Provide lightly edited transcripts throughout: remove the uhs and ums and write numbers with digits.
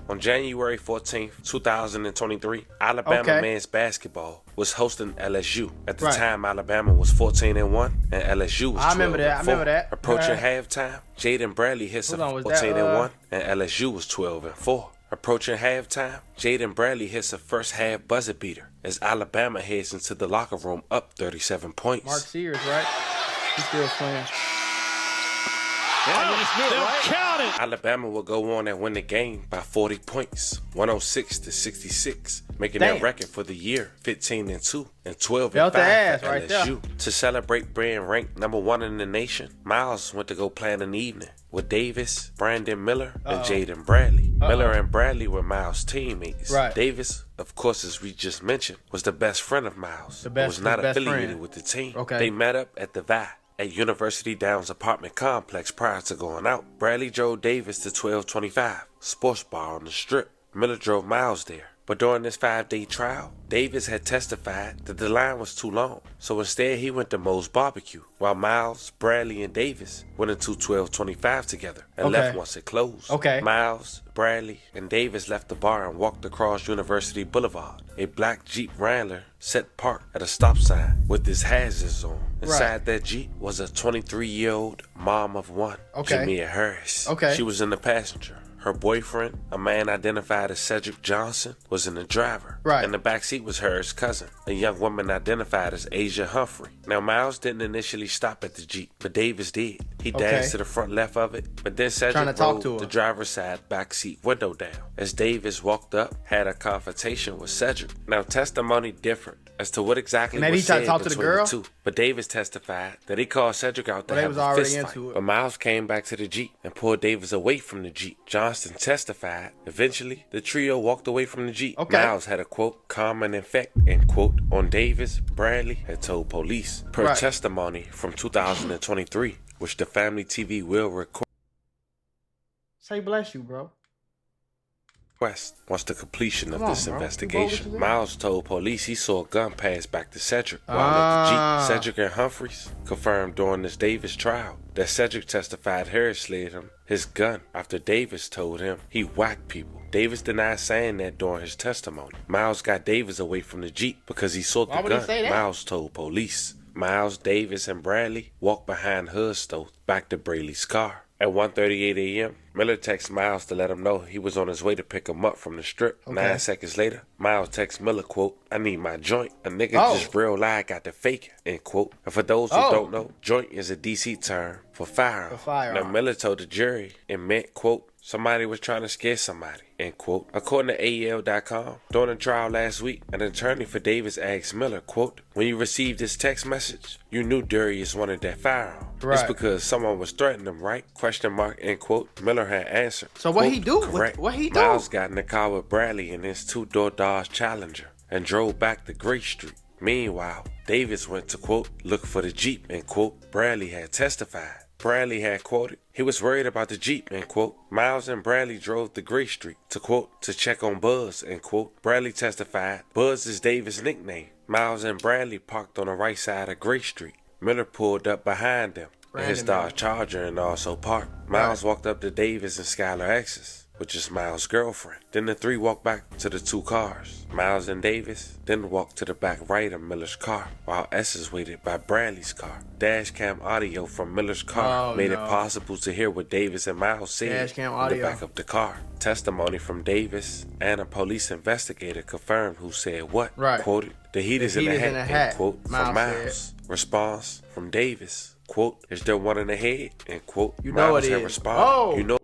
On January 14th, 2023, Alabama men's basketball was hosting LSU. At the time, Alabama was 14-1 and LSU was 12-4. I remember that. Approaching halftime, Jaden Bradley hits a 14-1 and LSU was 12-4. Approaching halftime, Jaden Bradley hits a first half buzzer beater as Alabama heads into the locker room up 37 points. Mark Sears, right? He's still playing. Count it. Alabama will go on and win the game by 40 points, 106-66, making their record for the year 15-2 and 12-5 for LSU. To celebrate being ranked #1 in the nation, Miles went to go plan an evening with Davis, Brandon Miller, and Jaden Bradley. Miller and Bradley were Miles' teammates. Davis, of course, as we just mentioned, was the best friend of Miles, but was not affiliated with the team. They met up at the Vi at University Downs apartment complex prior to going out. Bradley drove Davis to 1225 Sports Bar on the Strip. Miller drove Miles there. But during this 5-day trial, Davis had testified that the line was too long, so instead he went to Moe's Barbecue, while Miles, Bradley, and Davis went into 1225 together and left once it closed. Miles, Bradley, and Davis left the bar and walked across University Boulevard. A black Jeep Wrangler sat parked at a stop sign with his hazards on. Inside that Jeep was a 23-year-old mom of one, Jamia Harris. She was in the passenger. Her boyfriend, a man identified as Cedric Johnson, was in the driver. In the backseat was Harris' cousin, a young woman identified as Asia Humphrey. Now, Miles didn't initially stop at the Jeep, but Davis did. He danced to the front left of it, but then Cedric rolled the driver's side backseat window down. As Davis walked up, had a confrontation with Cedric. Now, testimony differed as to what exactly was said between the two. But Davis testified that he called Cedric out to have a fist fight. But Miles came back to the Jeep and pulled Davis away from the Jeep. Johnston testified. Eventually, the trio walked away from the Jeep. Miles had a, quote, calming effect, end quote, on Davis. Bradley had told police. Per testimony from 2023, which the Family TV will record. Say bless you, bro. Once the completion of this investigation, Miles told police he saw a gun pass back to Cedric while at the Jeep. Cedric and Humphreys confirmed during this Davis trial that Cedric testified Harris slid him his gun after Davis told him he whacked people. Davis denied saying that during his testimony. Miles got Davis away from the Jeep because he saw the gun. Miles told police. Miles, Davis, and Bradley walked behind Hudstow back to Braley's car. At 1:38 a.m., Miller texted Miles to let him know he was on his way to pick him up from the strip. 9 seconds later, Miles texts Miller, quote, I need my joint. A nigga just real lied got the fake, end quote. And for those who don't know, joint is a DC term for firearm. Now, Miller told the jury it meant, quote, somebody was trying to scare somebody, end quote. According to AEL.com, during the trial last week, an attorney for Davis asked Miller, quote, when you received this text message, you knew Darius wanted that firearm. It's because someone was threatening him, right? Question mark, end quote. Miller had answered. So what quote, he do? Correct. What he do? Miles got in the car with Bradley in his two-door Dodge Challenger and drove back to Gray Street. Meanwhile, Davis went to, quote, look for the Jeep, end quote. Bradley had testified. Bradley had quoted, he was worried about the Jeep, end quote. Miles and Bradley drove to Gray Street to, quote, to check on Buzz, end quote. Bradley testified, Buzz is Davis' nickname. Miles and Bradley parked on the right side of Gray Street. Miller pulled up behind them in his Dodge Charger and also parked. Miles walked up to Davis and Skylar X's, which is Miles' girlfriend. Then the three walked back to the two cars. Miles and Davis then walked to the back right of Miller's car, while S's waited by Bradley's car. Dash cam audio from Miller's car made it possible to hear what Davis and Miles said in the back of the car. Testimony from Davis and a police investigator confirmed who said what. Quoted, the heat is in the hat, end quote, from Miles. Response from Davis, quote, is there one in the head, end quote. You know Miles it had is. responded,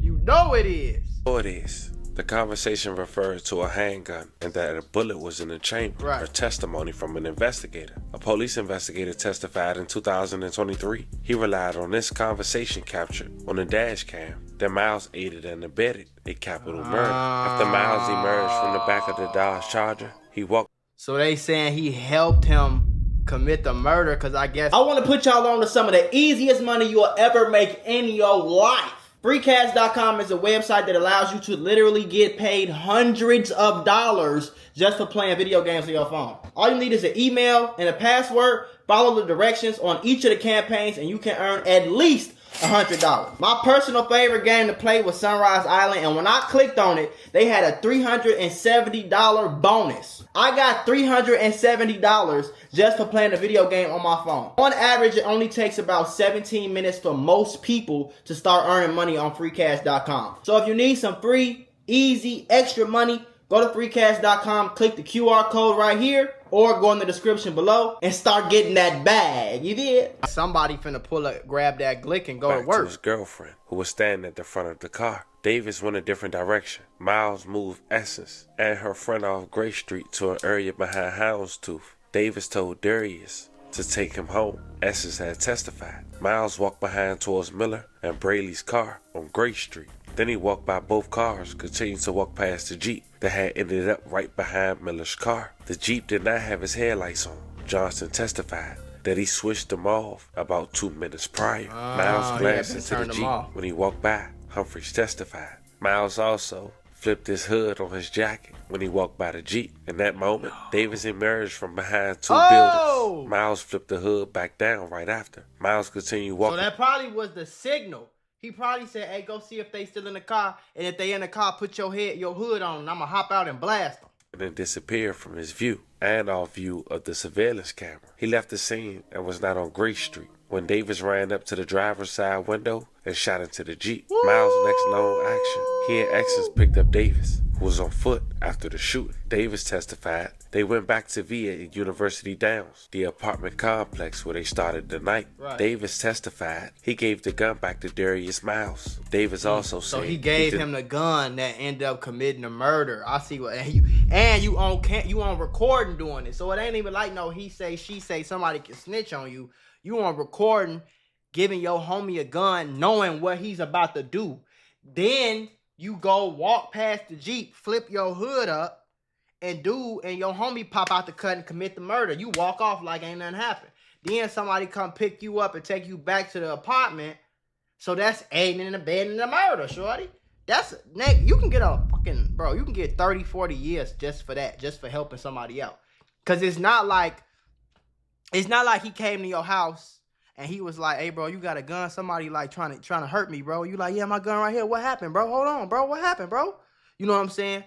You know it is. It is. The conversation referred to a handgun and that a bullet was in the chamber. A testimony from an investigator. A police investigator testified in 2023. He relied on this conversation captured on the dash cam that Miles aided and abetted a capital murder. After Miles emerged from the back of the Dodge Charger, he walked. So they saying he helped him commit the murder because I guess. I want to put y'all on to some of the easiest money you'll ever make in your life. Freecash.com is a website that allows you to literally get paid hundreds of dollars just for playing video games on your phone. All you need is an email and a password. Follow the directions on each of the campaigns and you can earn at least $100. My personal favorite game to play was Sunrise Island, and when I clicked on it, they had a $370 bonus. I got $370 just for playing a video game on my phone. On average, it only takes about 17 minutes for most people to start earning money on freecash.com. So if you need some free, easy, extra money, go to freecash.com, click the QR code right here, or go in the description below and start getting that bag. You did? Somebody finna grab that glick and go back to work. To his girlfriend, who was standing at the front of the car. Davis went a different direction. Miles moved Essence and her friend off Gray Street to an area behind Houndstooth. Davis told Darius to take him home. Essence had testified. Miles walked behind towards Miller and Braley's car on Gray Street. Then he walked by both cars, continued to walk past the Jeep that had ended up right behind Miller's car. The Jeep did not have his headlights on. Johnson testified that he switched them off about 2 minutes prior. Miles glanced into the Jeep when he walked by. Humphreys testified. Miles also flipped his hood on his jacket when he walked by the Jeep. In that moment, Davis emerged from behind two buildings. Miles flipped the hood back down right after. Miles continued walking. So that probably was the signal. He probably said, hey, go see if they still in the car. And if they in the car, put your hood on, and I'm going to hop out and blast them. And then disappeared from his view and off view of the surveillance camera. He left the scene and was not on Gray Street when Davis ran up to the driver's side window and shot into the Jeep. Woo! Miles' next known action, he and Essence picked up Davis, who was on foot after the shooting. Davis testified they went back to Via at University Downs, the apartment complex where they started the night. Right. Davis testified he gave the gun back to Darius Miles. Davis also said... So he gave him the gun that ended up committing the murder. I see what... And you on recording doing it. So it ain't even like no he say, she say, somebody can snitch on you. You on recording, giving your homie a gun, knowing what he's about to do. Then you go walk past the Jeep, flip your hood up, and your homie pop out the cut and commit the murder. You walk off like ain't nothing happened. Then somebody come pick you up and take you back to the apartment. So that's aiding and abetting the murder, shorty. You can get you can get 30, 40 years just for that, just for helping somebody out. Cause it's not like he came to your house and he was like, hey bro, you got a gun, somebody like trying to hurt me, bro. You like, yeah, my gun right here. What happened, bro? Hold on, bro. What happened, bro? You know what I'm saying?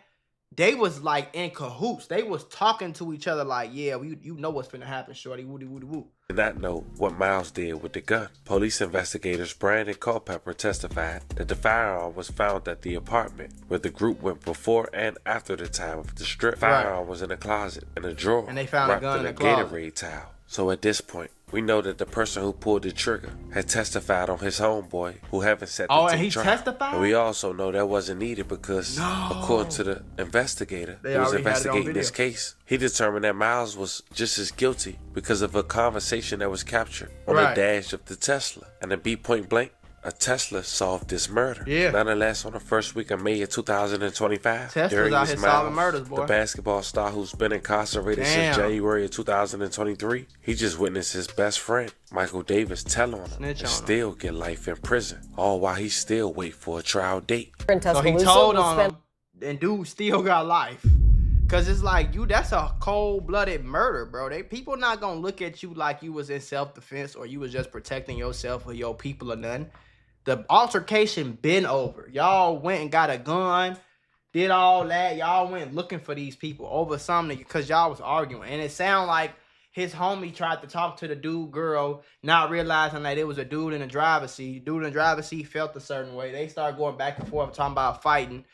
They was like in cahoots. They was talking to each other like, yeah, you know what's finna happen, shorty. Woody, woody, woo. Did not know what Miles did with the gun. Police investigators Brandon Culpepper testified that the firearm was found at the apartment where the group went before and after the time of the strip. Firearm was in a closet in a drawer. And they found a gun in a closet. Gatorade towel. So at this point, we know that the person who pulled the trigger had testified on his homeboy who haven't set the trial. And he testified? And we also know that wasn't needed because, according to the investigator who was investigating this case, he determined that Miles was just as guilty because of a conversation that was captured on the dash of the Tesla. And to be point blank, a Tesla solved this murder. Yeah. Nonetheless, on the first week of May of 2025, Tesla's out here solving murders, boy. The basketball star who's been incarcerated since January of 2023, he just witnessed his best friend, Michael Davis, tell on him and still get life in prison, all while he still wait for a trial date. So he told on him, and dude still got life. Cause it's like that's a cold-blooded murder, bro. People not gonna look at you like you was in self-defense or you was just protecting yourself or your people or nothing. The altercation been over. Y'all went and got a gun, did all that. Y'all went looking for these people over something because y'all was arguing. And it sounded like his homie tried to talk to the girl, not realizing that it was a dude in the driver's seat. Dude in the driver's seat felt a certain way. They started going back and forth talking about fighting.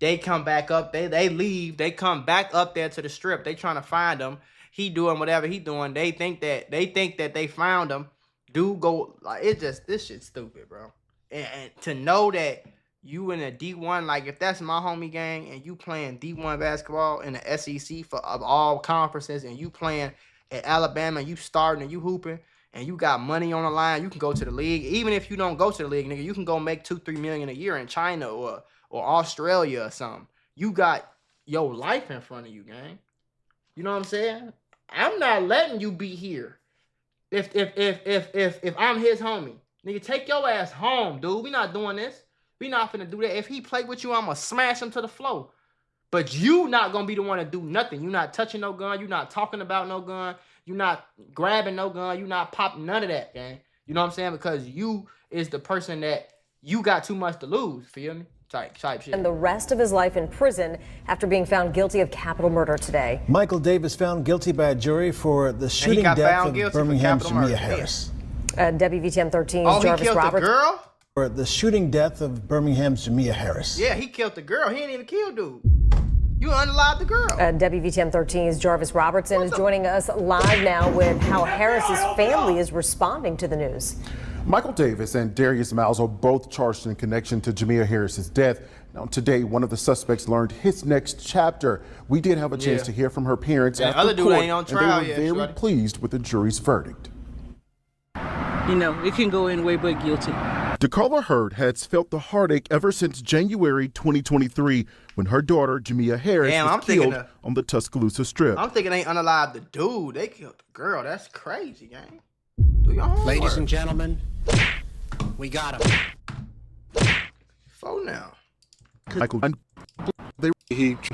They come back up. They leave. They come back up there to the strip. They trying to find him. He doing whatever he doing. They think that they found him. Dude go like this shit's stupid, bro. And to know that you in a D1, like if that's my homie gang and you playing D1 basketball in the SEC of all conferences and you playing at Alabama and you starting and you hooping and you got money on the line, you can go to the league. Even if you don't go to the league, nigga, you can go make $2-3 million a year in China or Australia or something. You got your life in front of you, gang. You know what I'm saying? I'm not letting you be here. If I'm his homie, nigga, take your ass home, dude. We not doing this. We not finna do that. If he play with you, I'm gonna smash him to the floor. But you not gonna be the one to do nothing. You not touching no gun. You not talking about no gun. You not grabbing no gun. You not popping none of that, gang. You know what I'm saying? Because is the person that you got too much to lose, feel me? Type shit. And the rest of his life in prison after being found guilty of capital murder today. Michael Davis found guilty by a jury for the shooting death of Birmingham's Jamia Harris. WVTM 13's Jarvis he killed Roberts. The girl? For the shooting death of Birmingham's Jamia Harris. Yeah, he killed the girl. He didn't even kill dude. You unalived the girl. WVTM 13's Jarvis Robertson is joining us live now with how Harris's family is responding to the news. Michael Davis and Darius Miles are both charged in connection to Jamia Harris's death. Now, today, one of the suspects learned his next chapter. We did have a chance to hear from her parents after other dude court, ain't on trial and they were very pleased with the jury's verdict. You know, it can go any way but guilty. DeCarla Hurd has felt the heartache ever since January 2023 when her daughter, Jamia Harris, was killed on the Tuscaloosa Strip. I'm thinking they unalived the dude. They killed the girl. That's crazy, gang. Do your homework. Ladies and gentlemen, we got him. Slow now. Michael,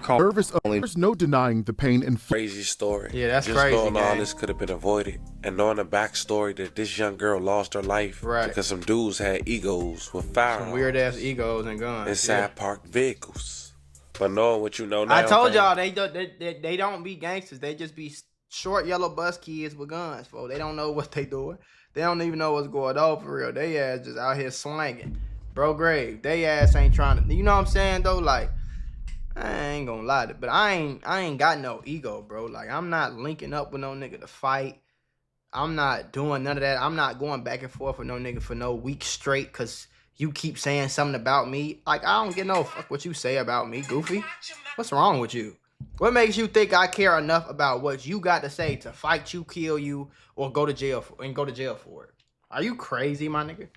nervous only. There's no denying the pain and crazy story. Yeah, that's just crazy. Knowing all this could have been avoided, and knowing the backstory that this young girl lost her life because some dudes had egos with firearms, some weird ass egos and guns inside parked vehicles. But knowing what you know now, I told y'all they don't be gangsters. They just be short yellow bus kids with guns, folks. They don't know what they doing. They don't even know what's going on for real. They ass just out here slanging. Bro Grave, they ass ain't trying to, you know what I'm saying though? Like, I ain't gonna lie to, but I ain't got no ego, bro. Like, I'm not linking up with no nigga to fight. I'm not doing none of that. I'm not going back and forth with no nigga for no week straight because you keep saying something about me. Like, I don't get no fuck what you say about me, goofy. What's wrong with you? What makes you think I care enough about what you got to say to fight you, kill you, or go to jail for it? Are you crazy, my nigga?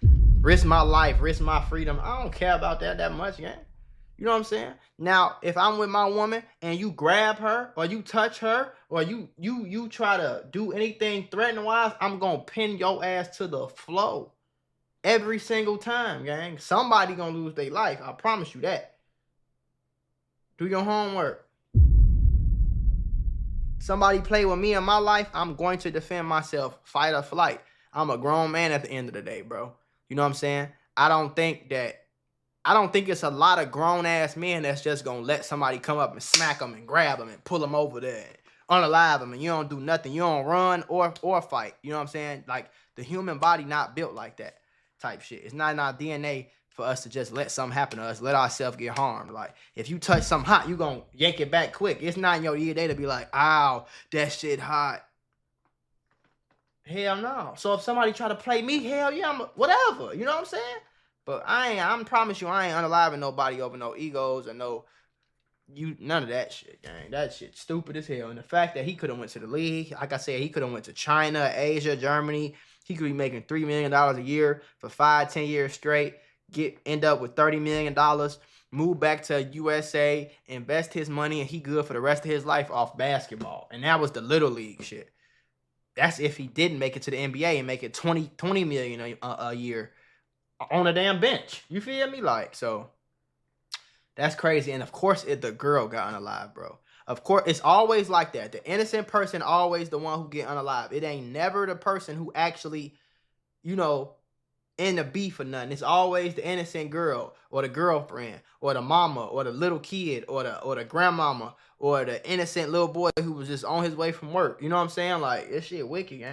Risk my life, risk my freedom. I don't care about that much, gang. You know what I'm saying? Now, if I'm with my woman and you grab her or you touch her or you try to do anything threatening wise, I'm gonna pin your ass to the floor every single time, gang. Somebody gonna lose their life. I promise you that. Do your homework. Somebody play with me in my life, I'm going to defend myself, fight or flight. I'm a grown man at the end of the day, bro. You know what I'm saying? I don't think it's a lot of grown-ass men that's just going to let somebody come up and smack them and grab them and pull them over there and unalive them and you don't do nothing. You don't run or fight. You know what I'm saying? Like, the human body not built like that type shit. It's not in our DNA for us to just let something happen to us, let ourselves get harmed. Like, if you touch something hot, you going to yank it back quick. It's not in your DNA to be like, ow, that shit hot. Hell no. So if somebody try to play me, hell yeah, whatever. You know what I'm saying? But I promise you, I ain't unaliving nobody over no egos or none of that shit, gang. That shit stupid as hell. And the fact that he could have went to the league, like I said, he could have went to China, Asia, Germany. He could be making $3 million a year for 5-10 years straight. End up with $30 million, move back to USA, invest his money, and he good for the rest of his life off basketball. And that was the little league shit. That's if he didn't make it to the NBA and make it $20 million a year on a damn bench. You feel me? Like, so that's crazy. And of course, the girl got unalive, bro. Of course, it's always like that. The innocent person always the one who get unalive. It ain't never the person who actually, in the beef or nothing. It's always the innocent girl or the girlfriend or the mama or the little kid or the grandmama or the innocent little boy who was just on his way from work. You know what I'm saying? Like, this shit wicked, gang.